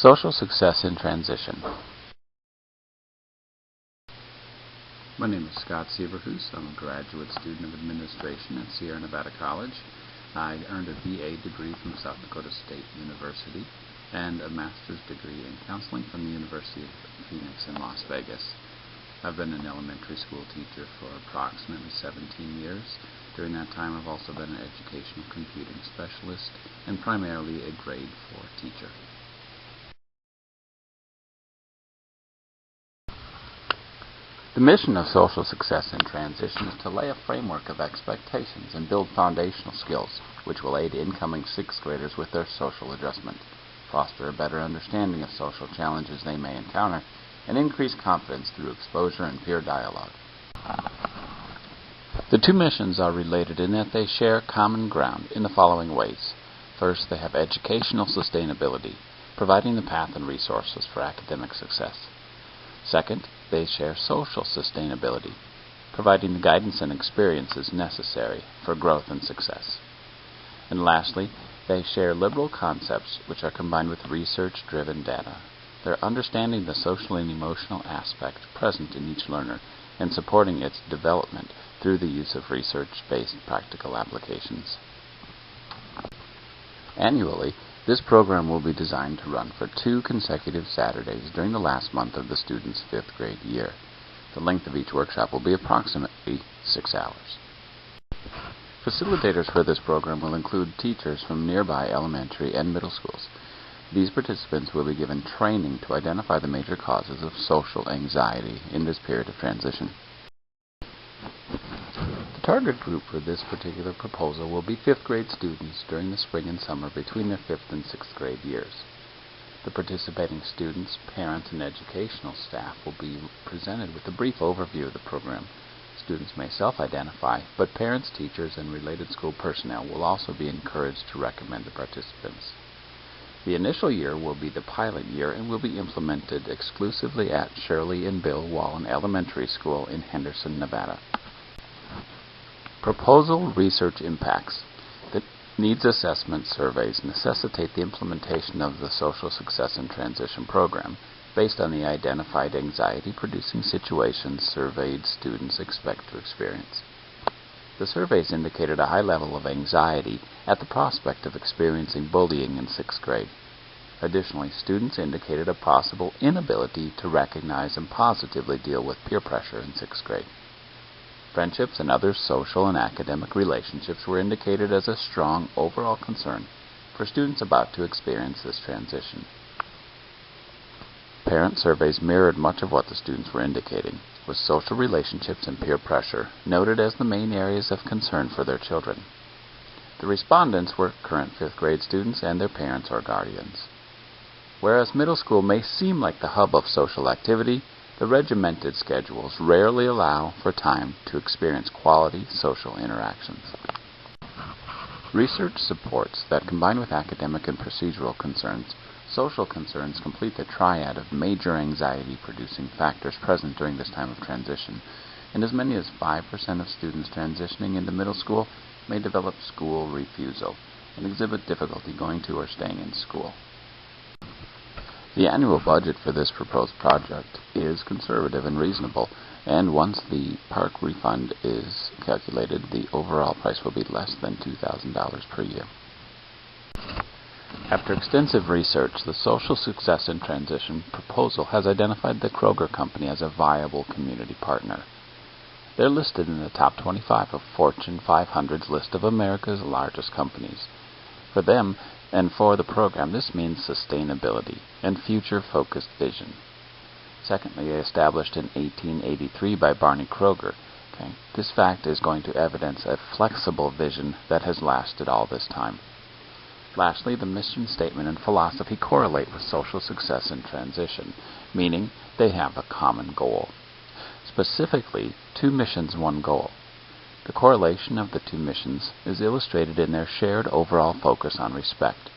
Social Success in Transition. My name is Scott Siverhus. I'm a graduate student of administration at Sierra Nevada College. I earned a BA degree from South Dakota State University and a master's degree in counseling from the University of Phoenix in Las Vegas. I've been an elementary school teacher for approximately 17 years. During that time, I've also been an educational computing specialist and primarily a grade 4 teacher. The mission of Social Success in Transition is to lay a framework of expectations and build foundational skills which will aid incoming 6th graders with their social adjustment, foster a better understanding of social challenges they may encounter, and increase confidence through exposure and peer dialogue. The two missions are related in that they share common ground in the following ways. First, they have educational sustainability, providing the path and resources for academic success. Second, they share social sustainability, providing the guidance and experiences necessary for growth and success. And lastly, they share liberal concepts which are combined with research-driven data. They're understanding the social and emotional aspect present in each learner and supporting its development through the use of research-based practical applications. Annually, this program will be designed to run for 2 consecutive Saturdays during the last month of the student's 5th grade year. The length of each workshop will be approximately 6 hours. Facilitators for this program will include teachers from nearby elementary and middle schools. These participants will be given training to identify the major causes of social anxiety in this period of transition. The target group for this particular proposal will be 5th grade students during the spring and summer between their 5th and 6th grade years. The participating students, parents, and educational staff will be presented with a brief overview of the program. Students may self-identify, but parents, teachers, and related school personnel will also be encouraged to recommend the participants. The initial year will be the pilot year and will be implemented exclusively at Shirley and Bill Wallen Elementary School in Henderson, Nevada. Proposal research impacts. The needs assessment surveys necessitate the implementation of the Social Success in Transition program based on the identified anxiety-producing situations surveyed students expect to experience. The surveys indicated a high level of anxiety at the prospect of experiencing bullying in 6th grade. Additionally, students indicated a possible inability to recognize and positively deal with peer pressure in 6th grade. Friendships and other social and academic relationships were indicated as a strong overall concern for students about to experience this transition. Parent surveys mirrored much of what the students were indicating, with social relationships and peer pressure noted as the main areas of concern for their children. The respondents were current 5th grade students and their parents or guardians. Whereas middle school may seem like the hub of social activity, the regimented schedules rarely allow for time to experience quality social interactions. Research supports that combined with academic and procedural concerns, social concerns complete the triad of major anxiety-producing factors present during this time of transition, and as many as 5% of students transitioning into middle school may develop school refusal and exhibit difficulty going to or staying in school. The annual budget for this proposed project is conservative and reasonable, and once the park refund is calculated, the overall price will be less than $2,000 per year. After extensive research, the Social Success in Transition proposal has identified the Kroger Company as a viable community partner. They're listed in the top 25 of Fortune 500's list of America's largest companies. For them, and for the program, this means sustainability and future-focused vision. Secondly, established in 1883 by Barney Kroger, this fact is going to evidence a flexible vision that has lasted all this time. Lastly, the mission statement and philosophy correlate with social success in transition, meaning they have a common goal. Specifically, 2 missions, 1 goal. The correlation of the 2 missions is illustrated in their shared overall focus on respect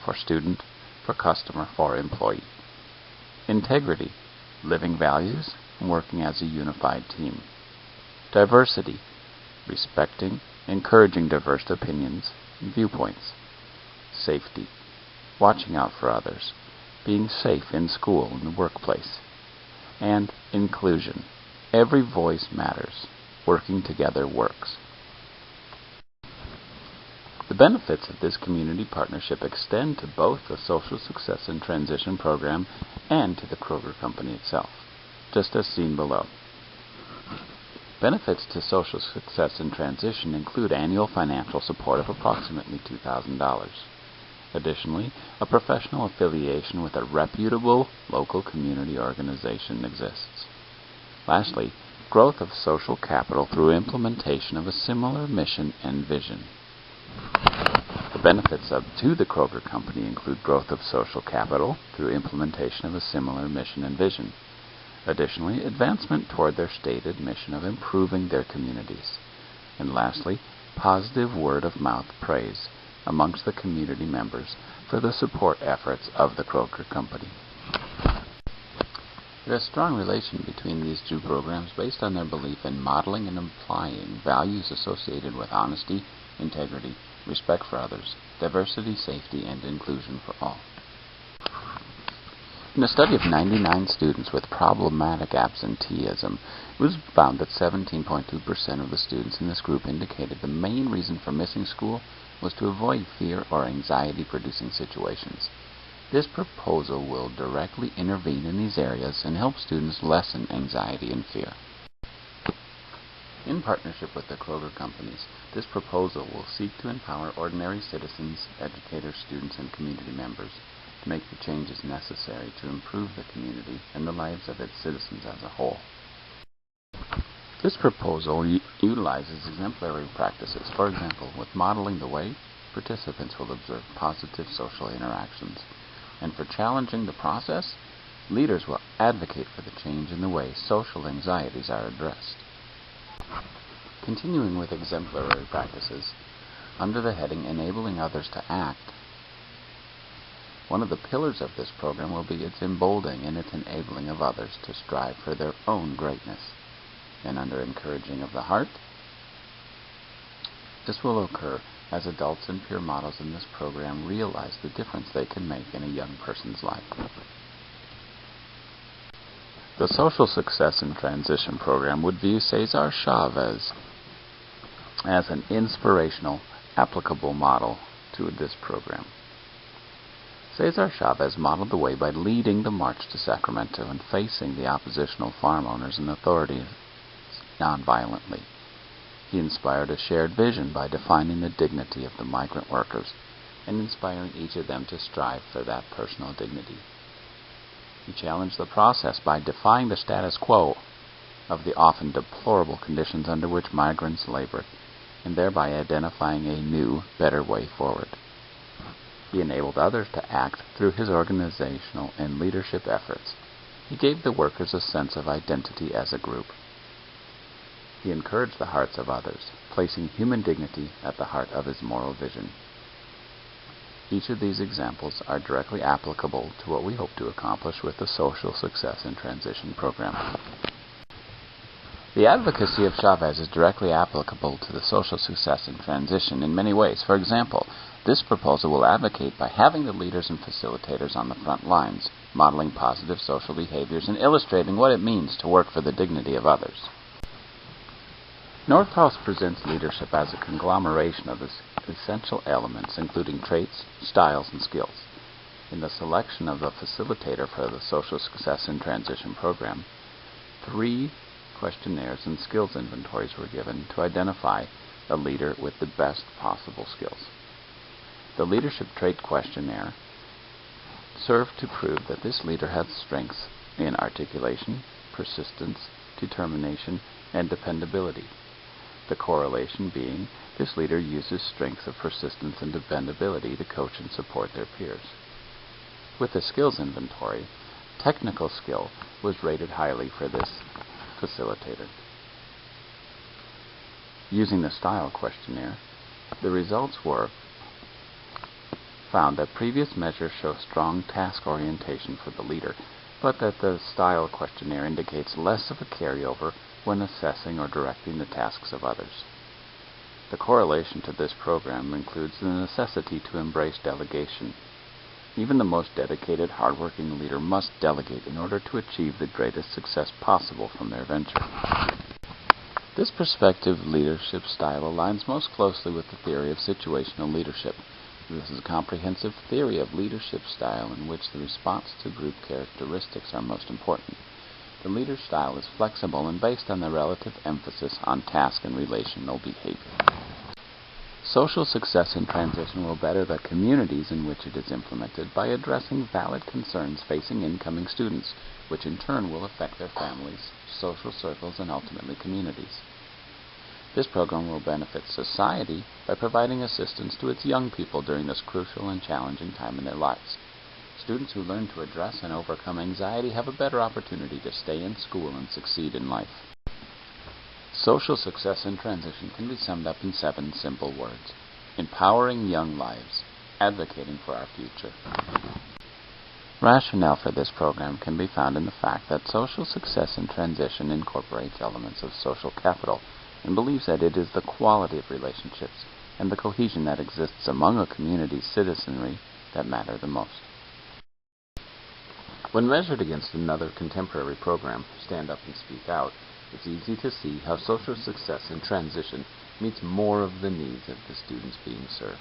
for student, for customer, for employee. Integrity, living values, and working as a unified team. Diversity, respecting, encouraging diverse opinions and viewpoints. Safety, watching out for others. being safe in school and the workplace. And inclusion. Every voice matters. Working together works. The benefits of this community partnership extend to both the Social Success and Transition Program and to the Kroger Company itself, just as seen below. Benefits to Social Success and Transition include annual financial support of approximately $2,000. Additionally, a professional affiliation with a reputable local community organization exists. Lastly, growth of social capital through implementation of a similar mission and vision. The benefits to the Kroger Company include growth of social capital through implementation of a similar mission and vision. Additionally, advancement toward their stated mission of improving their communities. And lastly, positive word-of-mouth praise amongst the community members for the support efforts of the Kroger Company. There is a strong relation between these two programs based on their belief in modeling and applying values associated with honesty, integrity, respect for others, diversity, safety, and inclusion for all. In a study of 99 students with problematic absenteeism, it was found that 17.2% of the students in this group indicated the main reason for missing school was to avoid fear or anxiety-producing situations. This proposal will directly intervene in these areas and help students lessen anxiety and fear. In partnership with the Kroger companies, this proposal will seek to empower ordinary citizens, educators, students, and community members to make the changes necessary to improve the community and the lives of its citizens as a whole. This proposal utilizes exemplary practices. For example, with modeling the way, participants will observe positive social interactions. And for challenging the process, leaders will advocate for the change in the way social anxieties are addressed. Continuing with exemplary practices, under the heading Enabling Others to Act, one of the pillars of this program will be its emboldening and its enabling of others to strive for their own greatness. And under Encouraging of the Heart, this will occur as adults and peer models in this program realize the difference they can make in a young person's life. The Social Success and Transition Program would view Cesar Chavez as an inspirational, applicable model to this program. Cesar Chavez modeled the way by leading the march to Sacramento and facing the oppositional farm owners and authorities nonviolently. He inspired a shared vision by defining the dignity of the migrant workers and inspiring each of them to strive for that personal dignity. He challenged the process by defying the status quo of the often deplorable conditions under which migrants labor, and thereby identifying a new, better way forward. He enabled others to act through his organizational and leadership efforts. He gave the workers a sense of identity as a group. He encouraged the hearts of others, placing human dignity at the heart of his moral vision. Each of these examples are directly applicable to what we hope to accomplish with the Social Success and Transition Program. The advocacy of Chavez is directly applicable to the Social Success and Transition in many ways. For example, this proposal will advocate by having the leaders and facilitators on the front lines, modeling positive social behaviors and illustrating what it means to work for the dignity of others. Northhouse presents leadership as a conglomeration of essential elements, including traits, styles, and skills. In the selection of the facilitator for the Social Success and Transition Program, 3 questionnaires and skills inventories were given to identify a leader with the best possible skills. The Leadership Trait Questionnaire served to prove that this leader had strengths in articulation, persistence, determination, and dependability. The correlation being this leader uses strengths of persistence and dependability to coach and support their peers. With the skills inventory, technical skill was rated highly for this facilitator. Using the style questionnaire, the results were found that previous measures show strong task orientation for the leader, but that the style questionnaire indicates less of a carryover when assessing or directing the tasks of others. The correlation to this program includes the necessity to embrace delegation. Even the most dedicated, hardworking leader must delegate in order to achieve the greatest success possible from their venture. This perspective leadership style aligns most closely with the theory of situational leadership. This is a comprehensive theory of leadership style in which the response to group characteristics are most important. The leader style is flexible and based on the relative emphasis on task and relational behavior. Social success in transition will better the communities in which it is implemented by addressing valid concerns facing incoming students, which in turn will affect their families, social circles, and ultimately communities. This program will benefit society by providing assistance to its young people during this crucial and challenging time in their lives. Students who learn to address and overcome anxiety have a better opportunity to stay in school and succeed in life. Social success in transition can be summed up in 7 simple words: empowering young lives, advocating for our future. Rationale for this program can be found in the fact that social success in transition incorporates elements of social capital and believes that it is the quality of relationships and the cohesion that exists among a community's citizenry that matter the most. When measured against another contemporary program, Stand Up and Speak Out, it's easy to see how social success in transition meets more of the needs of the students being served.